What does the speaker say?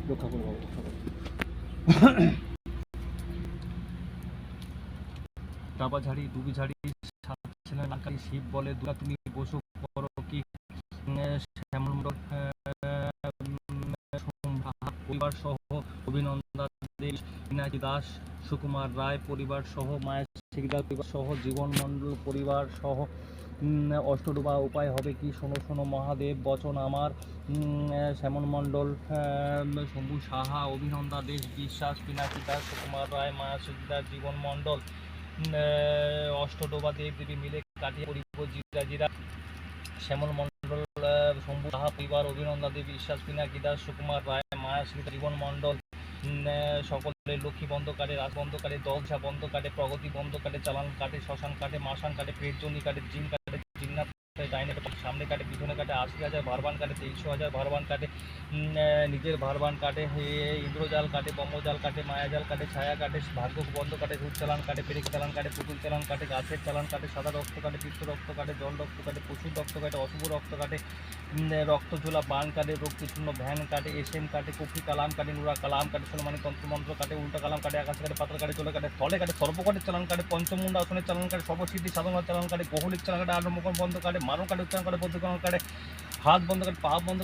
রক্ষা করো বাবা, রক্ষা করো। ডাবা ঝাড়ি ডুবি ঝাড়ি ছেলে নাকারি শিব বলে দুরা তুমি বসু করো কি শ্যামল মণ্ডল পরিবার সহ অভিনন্দন দেব, মীনাক্ষী দাস, সুকুমার রায় পরিবার সহ, মায়া শিকদার পরিবার সহ, জীবন মণ্ডল পরিবার সহ, অষ্টডোবা উপায় হবে কি শোনো শোনো মহাদেব বচন আমার, শ্যামল মণ্ডল, শম্ভু সাহা, অভিনন্দা দেশ বিশ্বাস, মীনাক্ষী দাস, সুকুমার রায়, মায়া শিকদার, জীবন মণ্ডল, অষ্টডোবা দেব দেবী মিলে কাটিয়ে পরিব জিরা জিরা, শ্যামল মণ্ডল, শম্ভু সাহা পরিবার, অভিনন্দা দেবী বিশ্বাস, মীনাক্ষী দাস, সুকুমার রায়, মায়া শিকদার, জীবন মণ্ডল, সকলের লক্ষ্মী বন্ধ কাটে, রাজ বন্ধ কাটে, দশা বন্ধ কাটে, প্রগতি বন্ধ কাটে, চালান কাটে, শ্মশান কাটে, মাসান কাটে, পেটজনি কাটে, জিন কাটে, জিন্নাত ডাইনে কাটে, সামনে কাটে, পিছনে কাটে, 80,000 ভারবান কাটে, 23,000 ভারবান কাটে, নিজের ভারবান কাটে, ইন্দ্রজাল কাটে, ব্রহ্মজাল কাটে, মায়াজাল কাটে, ছায়া কাটে, ভাগ্য বন্ধ কাটে, রূপ চালান কাটে, পেরেক চালান কাটে, পুতুল চালান কাটে, গাছের চালান কাটে, সাদা রক্ত কাটে, পিত্ত রক্ত কাটে, জল রক্ত কাটে, পশুর রক্ত কাটে, অশুভ রক্ত কাটে, রক্তঝোলা বান কাটে, রোগ পিছন্ন ভ্যান কাটে, এসএম কাটে, কুফরি কালাম কাটে, নুরা কালাম কাটে, সোলমানি তন্ত্রমন্ত্র কাটে, উল্টা কালাম কাটে, আকাশ কাটে, পাতাল কাটে, চলে কাটে, ফলে কাটে, সর্বকাটের চালান কাটে, পঞ্চমুন্ড আসনের চালান কাটে, সর্বসিদ্ধি সাধনার চালান কাটে, গহলিক চালান কাটে, আনমকন বন্ধ কাটে, মারণ কাটে, উচ্চারণ কাটে, বদ্ধকরণ কাটে, হাত বন্ধ কাটে, পা বন্ধ